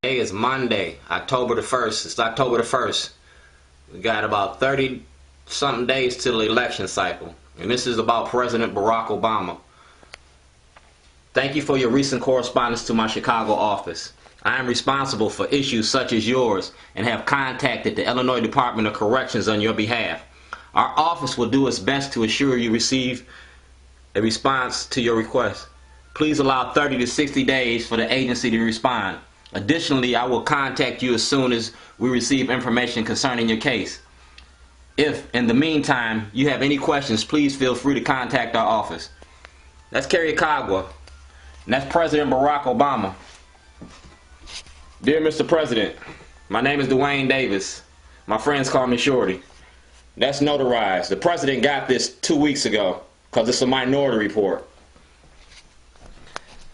Today is Monday, October the 1st. It's October the 1st. We got about 30-something days till the election cycle. And this is about President Barack Obama. Thank you for your recent correspondence to my Chicago office. I am responsible for issues such as yours and have contacted the Illinois Department of Corrections on your behalf. Our office will do its best to assure you receive a response to your request. Please allow 30 to 60 days for the agency to respond. Additionally, I will contact you as soon as we receive information concerning your case. If, in the meantime, you have any questions, please feel free to contact our office. That's Caricagua, and that's President Barack Obama. Dear Mr. President, my name is Dwayne Davis. My friends call me Shorty. That's notarized. The President got this 2 weeks ago because it's a minority report.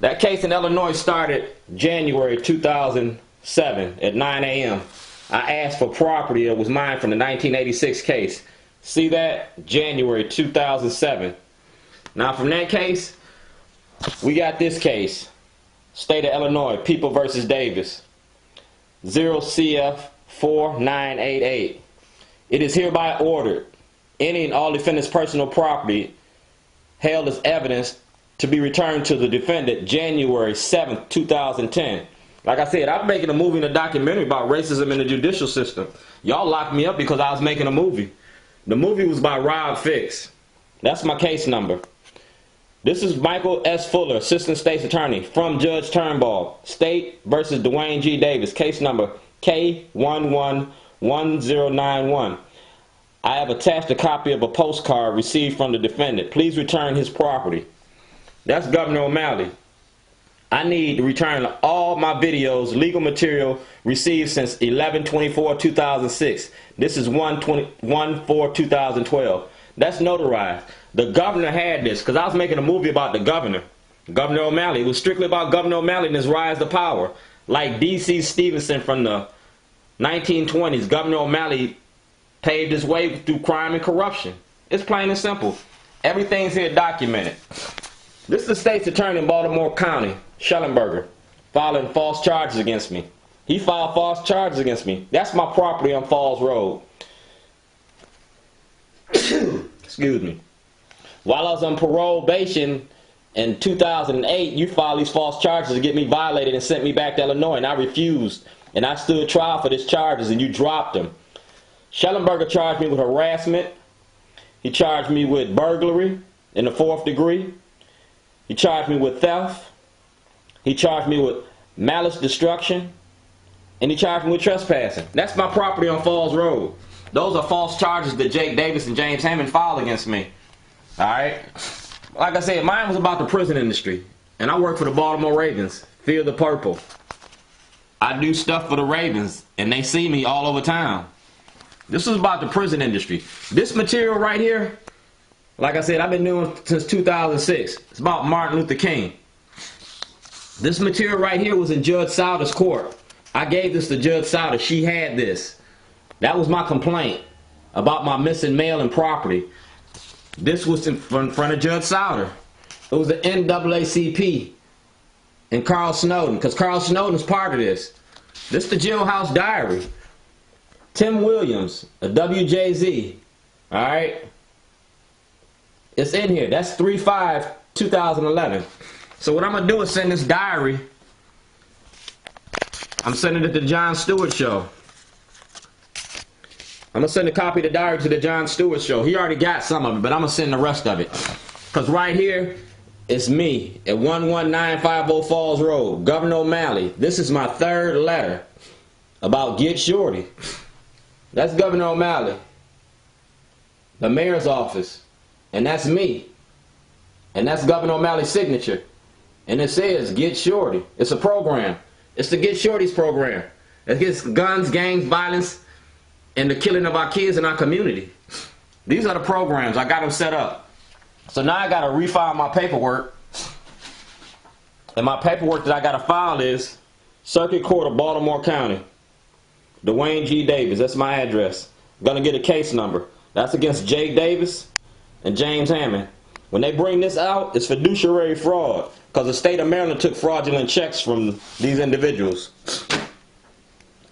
That case in Illinois started January 2007 at 9 a.m. I asked for property that was mine from the 1986 case. See that? January 2007. Now from that case, we got this case. State of Illinois, People versus Davis. 0CF4988. It is hereby ordered any and all defendant's personal property held as evidence to be returned to the defendant January 7th, 2010. Like I said, I'm making a movie and a documentary about racism in the judicial system. Y'all locked me up because I was making a movie. The movie was by Rob Fix. That's my case number. This is Michael S. Fuller, Assistant State's Attorney, from Judge Turnbull, State versus Dwayne G. Davis, case number K111091. I have attached a copy of a postcard received from the defendant. Please return his property. That's Governor O'Malley. I need to return all my videos, legal material received since 11/24/2006. This is 1/4/2012. That's notarized. The governor had this because I was making a movie about the governor, Governor O'Malley. It was strictly about Governor O'Malley and his rise to power. Like D.C. Stevenson from the 1920s, Governor O'Malley paved his way through crime and corruption. It's plain and simple. Everything's here documented. This is the State's Attorney in Baltimore County, Shellenberger, filing false charges against me. He filed false charges against me. That's my property on Falls Road. Excuse me. While I was on probation in 2008, you filed these false charges to get me violated and sent me back to Illinois, and I refused. And I stood trial for these charges, and you dropped them. Shellenberger charged me with harassment. He charged me with burglary in the 4th degree. He charged me with theft. He charged me with malice destruction. And he charged me with trespassing. That's my property on Falls Road. Those are false charges that Jake Davis and James Hammond filed against me. Alright? Like I said, mine was about the prison industry. And I work for the Baltimore Ravens. Fear the Purple. I do stuff for the Ravens. And they see me all over town. This is about the prison industry. This material right here, like I said, I've been doing it since 2006. It's about Martin Luther King. This material right here was in Judge Souter's court. I gave this to Judge Souter. She had this. That was my complaint about my missing mail and property. This was in front of Judge Souter. It was the NAACP and Carl Snowden, because Carl Snowden's part of this. This is the Jailhouse Diary. Tim Williams, a WJZ. Alright? It's in here. That's 3/5/2011. So what I'm going to do is send this diary. I'm sending it to the Jon Stewart Show. I'm going to send a copy of the diary to the Jon Stewart Show. He already got some of it, but I'm going to send the rest of it. Because right here, it's me at 11950 Falls Road, Governor O'Malley. This is my 3rd letter about Get Shorty. That's Governor O'Malley. The mayor's office. And that's me. And that's Governor O'Malley's signature. And it says, Get Shorty. It's a program. It's the Get Shorty's program. It gets guns, gangs, violence, and the killing of our kids in our community. These are the programs. I got them set up. So now I got to refile my paperwork. And my paperwork that I got to file is Circuit Court of Baltimore County. Dwayne G. Davis. That's my address. I'm going to get a case number. That's against Jake Davis and James Hammond. When they bring this out, it's fiduciary fraud because the state of Maryland took fraudulent checks from these individuals.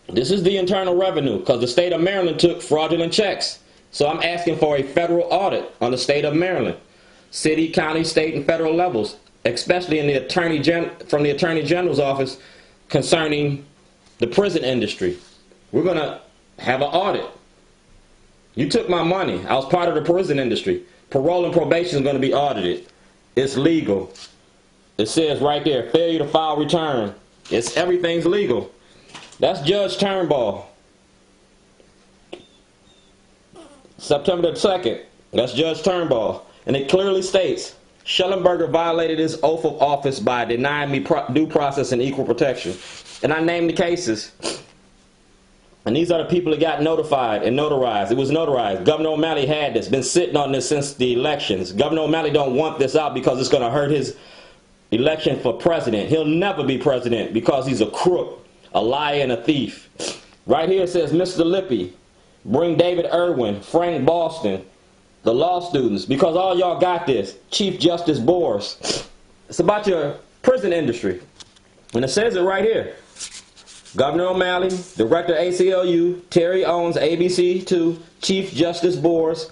This is the Internal Revenue, because the state of Maryland took fraudulent checks. So I'm asking for a federal audit on the state of Maryland, city, county, state, and federal levels, especially in the from the Attorney General's office concerning the prison industry. We're going to have an audit. You took my money. I was part of the prison industry. Parole and probation is going to be audited. It's legal. It says right there, failure to file return. Everything's legal. That's Judge Turnbull. September the 2nd. That's Judge Turnbull. And it clearly states, Shellenberger violated his oath of office by denying me due process and equal protection. And I named the cases. And these are the people that got notified and notarized. It was notarized. Governor O'Malley had this, been sitting on this since the elections. Governor O'Malley don't want this out because it's going to hurt his election for president. He'll never be president because he's a crook, a liar, and a thief. Right here it says, Mr. Lippy, bring David Irwin, Frank Boston, the law students, because all y'all got this. Chief Justice Boers. It's about your prison industry. And it says it right here. Governor O'Malley, Director ACLU, Terry Owens, ABC2, Chief Justice Boers,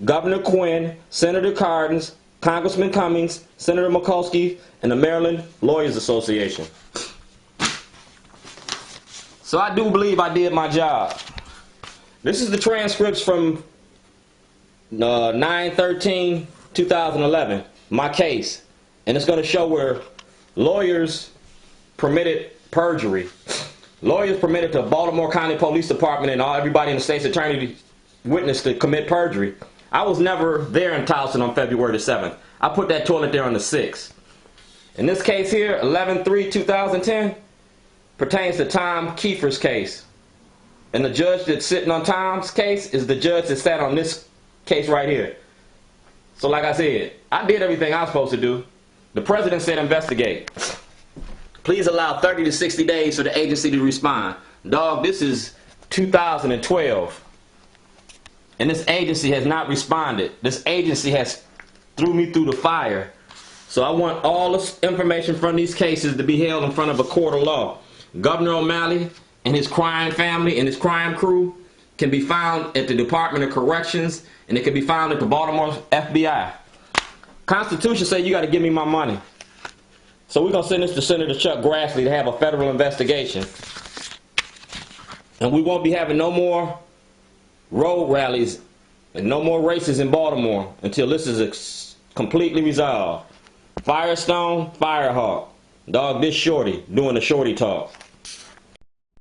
Governor Quinn, Senator Hardin, Congressman Cummings, Senator Mikulski, and the Maryland Lawyers Association. So I do believe I did my job. This is the transcripts from 9/13/2011, my case. And it's going to show where lawyers permitted perjury. Lawyers permitted the Baltimore County Police Department and everybody in the state's attorney witness to commit perjury. I was never there in Towson on February the 7th. I put that toilet there on the 6th. In this case here, 11/3/2010, pertains to Tom Kiefer's case. And the judge that's sitting on Tom's case is the judge that sat on this case right here. So like I said, I did everything I was supposed to do. The president said investigate. Please allow 30 to 60 days for the agency to respond. Dog, this is 2012. And this agency has not responded. This agency has threw me through the fire. So I want all this information from these cases to be held in front of a court of law. Governor O'Malley and his crime family and his crime crew can be found at the Department of Corrections, and it can be found at the Baltimore FBI. Constitution says you got to give me my money. So we're going to send this to Senator Chuck Grassley to have a federal investigation. And we won't be having no more road rallies and no more races in Baltimore until this is completely resolved. Firestone, Firehawk. Dog, this shorty doing the shorty talk.